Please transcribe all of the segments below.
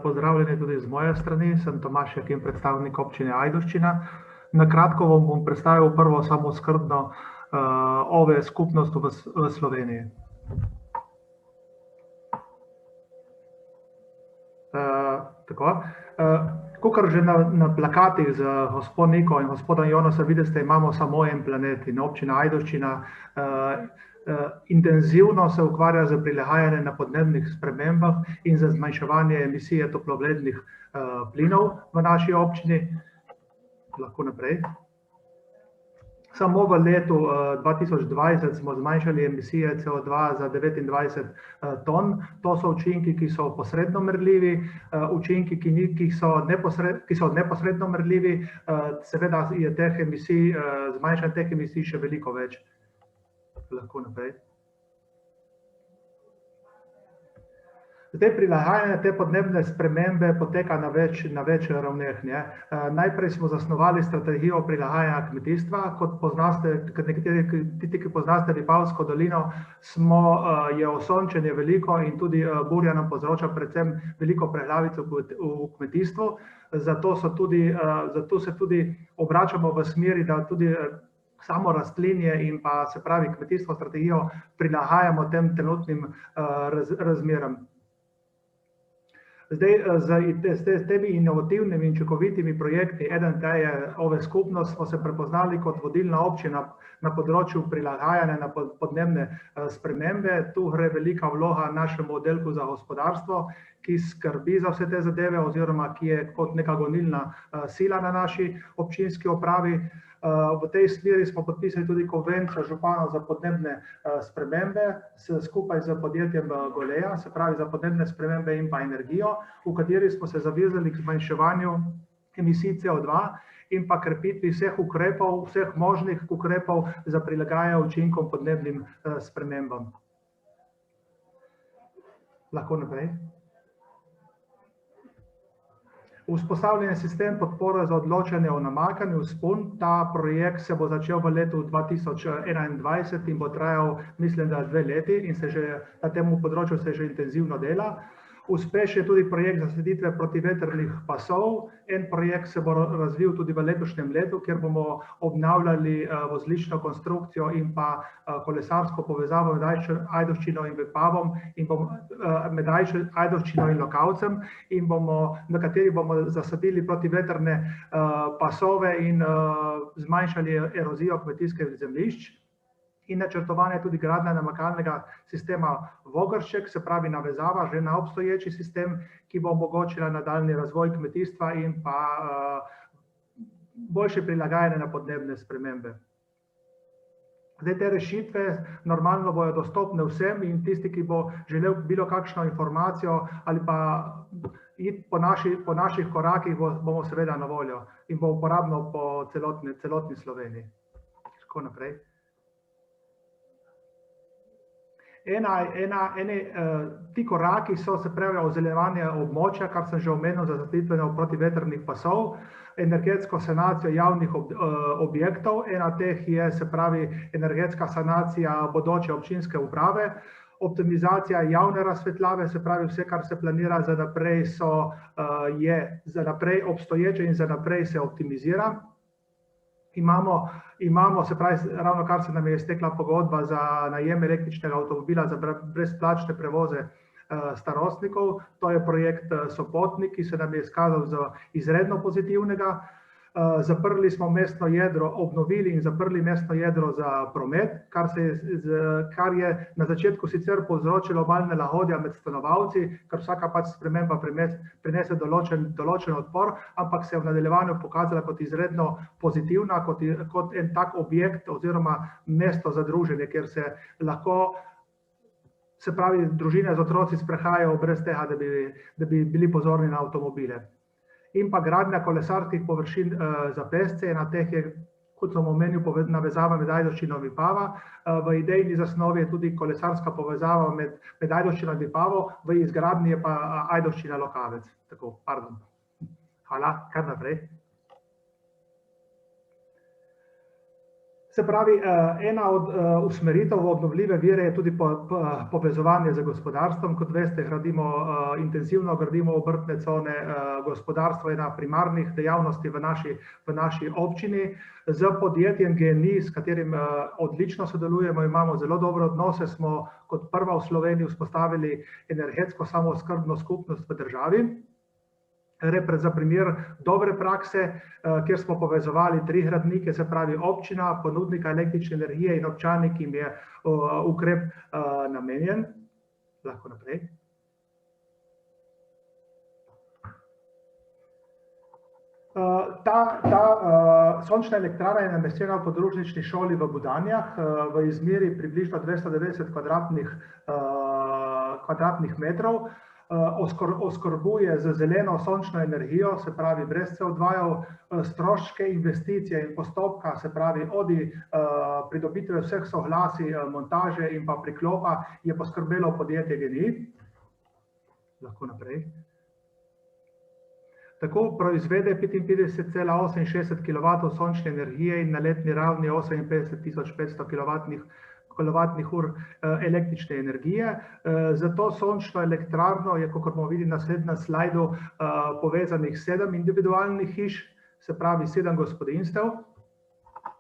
Pozdravljeni tudi z moje strani, sem Tomaž Jakin, predstavnik občine Ajdovščina. Na kratko vam bom predstavil prvo samooskrbno OVE skupnost v Sloveniji. Kakor že na plakatih z gospod Niko in gospodom Jonosom vidite, imamo samo en planet in občina Ajdovščina intenzivno se ukvarja z prilagajanjem na podnebnih spremembah in za zmanjševanje emisije toplogrednih plinov v naši občini. Lahko naprej. Samo v letu 2020 smo zmanjšali emisije CO2 za 29 ton. To so učinki, ki so posredno merljivi, učinki, ki so neposredno merljivi, seveda je teh emisij, zmanjšanje teh emisij še veliko več. Lahko naprej. Zdaj, prilagajanje te podnebne spremembe poteka na več ravneh. Najprej smo zasnovali strategijo prilagajanja kmetijstva. Kot poznate, tisti, ki poznate Vipavsko dolino, je osončenje veliko in tudi burja nam povzroča predvsem veliko preglavic v kmetijstvu. Zato se tudi obračamo v smeri, da tudi samo rastlinje in pa se pravi kmetijsko strategijo prilagajamo tem trenutnim razmeram. Zdaj, s temi inovativnimi in učinkovitimi projekti, eden ta je OVE skupnost, smo se prepoznali kot vodilna občina na področju prilagajanja na podnebne spremembe. Tu gre velika vloga našemu oddelku za gospodarstvo, ki skrbi za vse te zadeve oziroma ki je kot neka gonilna sila na naši občinski upravi. V tej smeri smo podpisali tudi konvencijo županov za podnebne spremembe skupaj z podjetjem Goleja, se pravi za podnebne spremembe in pa energijo, v kateri smo se zavezali k zmanjševanju emisij CO2 in pa krepitvi vseh ukrepov, vseh možnih ukrepov za prilagajanje učinkom podnebnim spremembam. Lahko naprej. Vzpostavljen je sistem podpore za odločanje o namakanju vzpon. Ta projekt se bo začel v letu 2021 in bo trajal, mislim, da 2 leti in na tem področju se že intenzivno dela. Uspešen je tudi projekt zasaditve protivetrnih pasov. En projekt se bo razvil tudi v letošnjem letu, kjer bomo obnavljali vozliščno konstrukcijo in pa kolesarsko povezavo med Ajdovščino in Vipavom in med Ajdovščino in Lokavcem, na kateri bomo zasadili protivetrne pasove in zmanjšali erozijo kmetijskih zemljišč. In načrtovanje tudi gradnja namakalnega sistema Vogršček, se pravi navezava že na obstoječi sistem, ki bo omogočila nadaljnji razvoj kmetijstva in pa boljše prilagajanje na podnebne spremembe. Zdaj, te rešitve normalno bodo dostopne vsem in tisti, ki bo želel bilo kakšno informacijo ali pa iti po naših korakih, bomo seveda na voljo in bo uporabno po celotni Sloveniji. Tako naprej. Ti koraki so, se pravi, ozelenjevanje območja, kar sem že omenil, za zasaditve protivetrnih pasov, energetsko sanacijo javnih objektov. Ena teh je, se pravi, energetska sanacija bodoče občinske uprave, optimizacija javne razsvetljave, se pravi, vse, kar se planira za naprej, je za naprej obstoječe in za naprej se optimizira. Imamo, se pravi, ravno kar se nam je iztekla pogodba za najem električnega avtomobila za brezplačne prevoze starostnikov. To je projekt Sopotnik, ki se nam je izkazal za izredno pozitivnega. Zaprli smo mestno jedro, obnovili in zaprli mestno jedro za promet, kar je na začetku sicer povzročilo malo nelagodja med stanovalci, ker vsaka sprememba prinese določen odpor, ampak se je v nadaljevanju pokazala kot izredno pozitivna, kot en tak objekt oziroma mesto za druženje, kjer se lahko, se pravi, družine z otroci sprehajajo brez tega, da bi bili pozorni na avtomobile. In pa gradnja kolesarskih površin za pešce, na teh je, kot sem omenil, navezava med Ajdovščino in Vipava. V idejni zasnovi je tudi kolesarska povezava med Ajdovščino in Vipavo, v izgradnji je pa Ajdovščina Lokavec. Tako, pardon. Hvala, kar naprej. Se pravi, ena od usmeritev v obnovljive vire je tudi povezovanje z gospodarstvom. Kot veste, intenzivno gradimo obrtne cone, gospodarstvo je ena primarnih dejavnosti v naši občini. Z podjetjem GEN-I, s katerim odlično sodelujemo, imamo zelo dobre odnose, smo kot prva v Sloveniji vzpostavili energetsko samooskrbno skupnost v državi. Za primer dobre prakse, kjer smo povezovali 3 gradnike, se pravi občina, ponudnika električne energije in občani, ki jim je ukrep namenjen. Lahko naprej. Ta sončna elektrarna je nameščena v podružnični šoli v Budanjah v izmeri približno 290 kvadratnih metrov. Oskrbuje z zeleno sončno energijo, se pravi brez CO2-jev, stroške investicije in postopka, se pravi od pridobitve vseh soglasij, montaže in pa priklopa je poskrbelo podjetje GEN-I. Lahko naprej. Tako proizvede 55,68 kW sončne energije in na letni ravni 58.500 kWh električne energije. Za to sončno elektrarno je, kot bomo videli na naslednjem slajdu, povezanih 7 individualnih hiš, se pravi 7 gospodinjstev.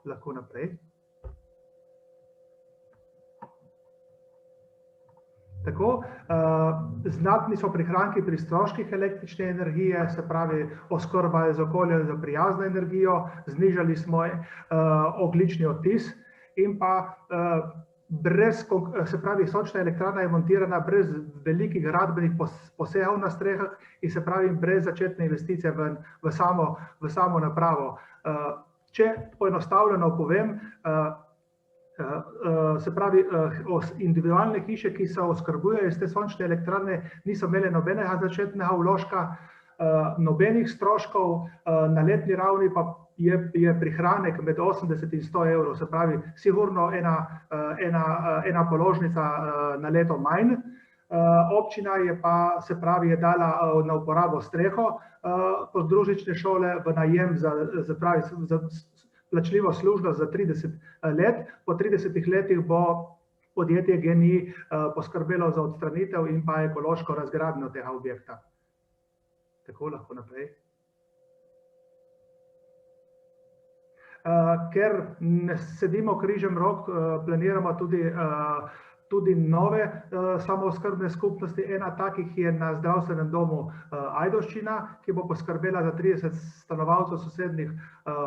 Lahko naprej. Tako, znatni so prihranki pri stroških električne energije, se pravi oskrba je z okoljem za prijazno energijo, znižali smo ogljični odtis in pa se pravi sončna elektrarna je montirana brez velikih gradbenih posegov na strehah in se pravi brez začetne investicije v samo napravo. Če poenostavljeno povem, se pravi individualne hiše, ki se oskrbujejo iz te sončne elektrarne, niso imele nobenega začetnega vložka, nobenih stroškov, na letni ravni pa je prihranek med 80 in 100 evrov, se pravi sigurno ena položnica na leto manj. Občina je pa, se pravi, je dala na uporabo streho podružnične šole v najem za plačljivo službo za 30 let. Po 30 letih bo podjetje GEN-I poskrbelo za odstranitev in pa ekološko razgradnjo tega objekta. Tako, lahko naprej. Ker ne sedimo križem rok, planiramo tudi nove samooskrbne skupnosti. Ena takih je na zdravstvenem domu Ajdovščina, ki bo poskrbela za 30 stanovalcev sosednjih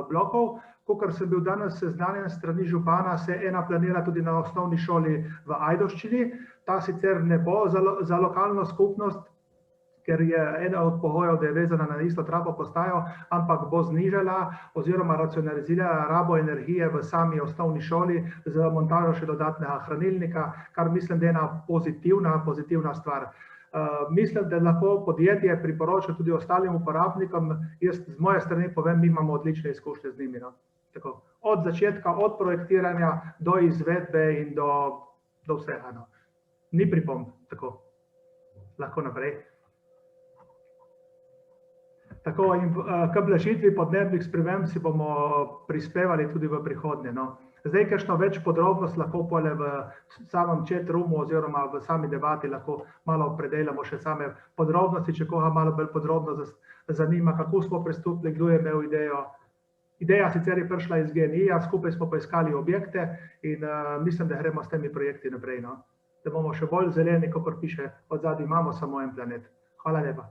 blokov. Kakor sem bil danes seznanjen s strani župana, se ena planira tudi na osnovni šoli v Ajdovščini. Ta sicer ne bo za lokalno skupnost, ker je ena od pogojev, da je vezana na isto trafo postajo, ampak bo znižala oziroma racionalizirala rabo energije v sami osnovni šoli z montažo še dodatnega hranilnika, kar mislim, da je ena pozitivna stvar. Mislim, da lahko podjetje priporoča tudi ostalim uporabnikom. Jaz z moje strani povem, mi imamo odlične izkušnje z njimi. Tako, od začetka, od projektiranja do izvedbe in do vsega. Ni pripomb. Tako, lahko naprej. Tako, in k blažitvi podnebnih sprememb si bomo prispevali tudi v prihodnje. Zdaj, kakšno več podrobnost lahko pole v samem chat roomu oziroma v sami debati lahko malo predelamo še same podrobnosti, če koga malo bolj podrobno zanima, kako smo pristopili, kdo je imel idejo. Ideja sicer je prišla iz GEN-I-ja, skupaj smo poiskali objekte in mislim, da gremo s temi projekti naprej. Da bomo še bolj zeleni, kakor piše od zadaj, imamo samo en planet. Hvala lepa.